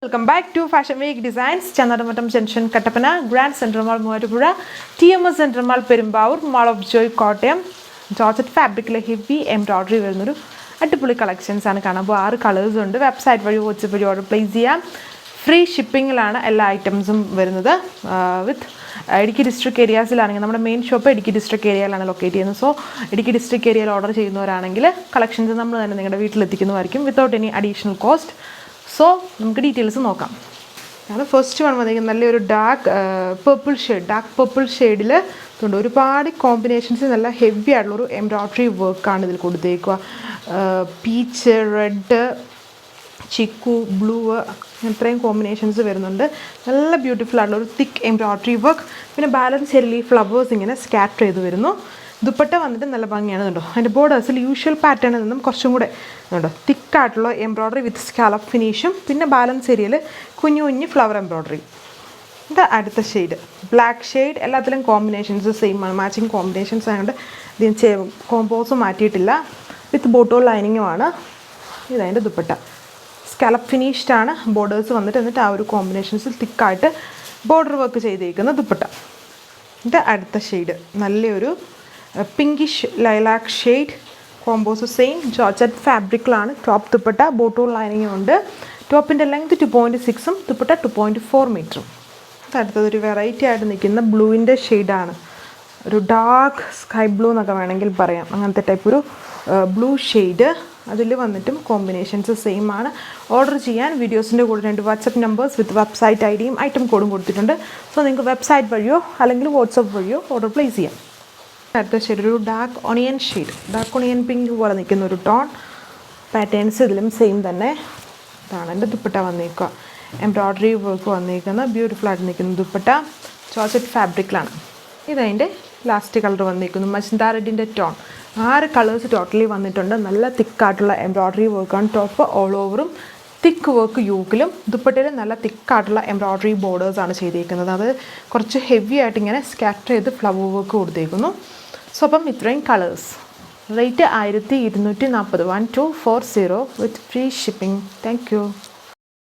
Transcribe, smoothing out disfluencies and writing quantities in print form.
Welcome back to Fashion Week Designs, Channadumattam Junction, Kattapana, Grand Central Mall, Moovattupuzha, TMS Central Mall, Perumbavoor, Mall of Joy, Kottayam, Georgette fabric heavy embroidery വരുന്നൊരു അടിപൊളി collections ആണ് കാണാൻ. അപ്പോൾ 6 colours ഉണ്ട്. Website വഴി WhatsApp വഴി order place ചെയ്യാം. Free ഷിപ്പിങ്ങിലാണ് എല്ലാ ഐറ്റംസും വരുന്നത്. വിത്ത് ഇടുക്കി ഡിസ്ട്രിക്ട് ഏരിയാസിലാണെങ്കിൽ നമ്മുടെ മെയിൻ ഷോപ്പ് ഇടുക്കി ഡിസ്ട്രിക്ട് ഏരിയയിലാണ് ലൊക്കേറ്റ് ചെയ്യുന്നത്. സോ ഇടുക്കി ഡിസ്ട്രിക്ട് ഏരിയയിൽ ഓർഡർ ചെയ്യുന്നവരാണെങ്കിൽ കളക്ഷൻസ് നമ്മൾ തന്നെ നിങ്ങളുടെ വീട്ടിലെത്തിക്കുന്നതായിരിക്കും without any additional cost. So നമുക്ക് ഡീറ്റെയിൽസ് നോക്കാം. ഞങ്ങൾ ഫസ്റ്റ് വൺ വന്നിരിക്കുന്നത് നല്ലൊരു ഡാർക്ക് പർപ്പിൾ ഷെയ്ഡിൽ ഉണ്ട്. ഒരുപാട് കോമ്പിനേഷൻസ് നല്ല ഹെവി ആയിട്ടുള്ളൊരു എംബ്രോയ്ഡറി വർക്കാണ് ഇതിൽ കൊടുത്തേക്കുക. പീച്ച്, റെഡ്, ചിക്കു, ബ്ലൂ, ഇത്രയും കോമ്പിനേഷൻസ് വരുന്നുണ്ട്. നല്ല ബ്യൂട്ടിഫുൾ ആയിട്ടുള്ളൊരു തിക്ക് എംബ്രോയ്ഡറി വർക്ക്. പിന്നെ ബാലൻസ് ചെറിയ ഫ്ലവേഴ്സ് ഇങ്ങനെ സ്കാറ്റർ ചെയ്ത് വരുന്നു. ദുപ്പട്ട വന്നിട്ട് നല്ല ഭംഗിയാണ് കേട്ടോ. അതിൻ്റെ ബോർഡേഴ്സിൽ യൂഷ്വൽ പാറ്റേണിൽ നിന്നും കുറച്ചും കൂടെ കേട്ടോ തിക്കായിട്ടുള്ള എംബ്രോയ്ഡറി വിത്ത് സ്കാലപ്പ് ഫിനിഷും പിന്നെ ബാലൻസ് ഏരിയയിൽ കുഞ്ഞു കുഞ്ഞ് ഫ്ലവർ എംബ്രോയ്ഡറി. ഇത് അടുത്ത ഷെയ്ഡ് ബ്ലാക്ക് ഷെയ്ഡ്. എല്ലാത്തിലും കോമ്പിനേഷൻസ് സെയിം ആണ്, മാച്ചിങ് കോമ്പിനേഷൻസ് ആയതുകൊണ്ട് ഇതിന് കോമ്പോസ് മാറ്റിയിട്ടില്ല. വിത്ത് ബോട്ടോ ലൈനിങ്ങുമാണ്. ഇതതിൻ്റെ ദുപ്പട്ട സ്കാലപ്പ് ഫിനിഷ്ഡ് ആണ്. ബോർഡേഴ്സ് വന്നിട്ട് എന്നിട്ട് ആ ഒരു കോമ്പിനേഷൻസിൽ തിക്കായിട്ട് ബോർഡർ വർക്ക് ചെയ്തിരിക്കുന്ന ദുപ്പട്ട. ഇത് അടുത്ത ഷെയ്ഡ് നല്ലൊരു pinkish lilac shade. Combos same georgette ഫാബ്രിക്കിലാണ്. ടോപ്പ് ദുപ്പട്ട ബോട്ടോ ലൈനിങ്ങും ഉണ്ട്. ടോപ്പിൻ്റെ ലെങ്ത് 2.6ഉം ദുപ്പട്ട 2.4 മീറ്ററും. അടുത്തതൊരു വെറൈറ്റി ആയിട്ട് നിൽക്കുന്ന ബ്ലൂവിൻ്റെ ഷെയ്ഡാണ്. ഒരു ഡാർക്ക് സ്കൈ ബ്ലൂ എന്നൊക്കെ വേണമെങ്കിൽ പറയാം. അങ്ങനത്തെ ടൈപ്പ് ഒരു ബ്ലൂ ഷെയ്ഡ്. അതിൽ വന്നിട്ടും കോമ്പിനേഷൻസ് സെയിം ആണ്. ഓർഡർ ചെയ്യാൻ വീഡിയോസിൻ്റെ കൂടെ 2 വാട്സപ്പ് നമ്പേഴ്സ് വിത്ത് വെബ്സൈറ്റ് ഐഡിയും ഐറ്റം കോഡും കൊടുത്തിട്ടുണ്ട്. സോ നിങ്ങൾക്ക് വെബ്സൈറ്റ് വഴിയോ അല്ലെങ്കിൽ വാട്സപ്പ് വഴിയോ ഓർഡർ പ്ലേസ് ചെയ്യാം. അടുത്ത ഷെയ്ഡ് ഒരു dark onion shade, dark onion pink പോലെ നിൽക്കുന്ന ഒരു ടോൺ. പാറ്റേൺസ് ഇതിലും സെയിം തന്നെ. ഇതാണ് എൻ്റെ ദുപ്പട്ട വന്നേക്കുക. എംബ്രോയ്ഡറി വർക്ക് വന്നേക്കുന്ന ബ്യൂട്ടിഫുൾ ആയിട്ട് നിൽക്കുന്ന ദുപ്പട്ട ജോർജറ്റ് ഫാബ്രിക്കിലാണ്. ഇതതിൻ്റെ ലാസ്റ്റ് കളർ വന്നേക്കുന്നു മജന്ത റെഡിൻ്റെ ടോൺ. 6 കളേഴ്സ് ടോട്ടലി വന്നിട്ടുണ്ട്. നല്ല തിക്കായിട്ടുള്ള എംബ്രോയ്ഡറി വർക്കാണ്. ടോപ്പ് ഓൾ ഓവറും തിക്ക് വർക്ക് യൂക്കിലും ദുപ്പട്ടയിൽ നല്ല തിക്കായിട്ടുള്ള എംബ്രോയ്ഡറി ബോർഡേഴ്സാണ് ചെയ്തേക്കുന്നത്. അത് കുറച്ച് ഹെവി ആയിട്ട് ഇങ്ങനെ സ്കാറ്റർ ചെയ്ത് ഫ്ലവർ വർക്ക് കൊടുത്തേക്കുന്നു. സോ അപ്പം ഇത്രയും colours. Rate 1240 1240 with free shipping. Thank you.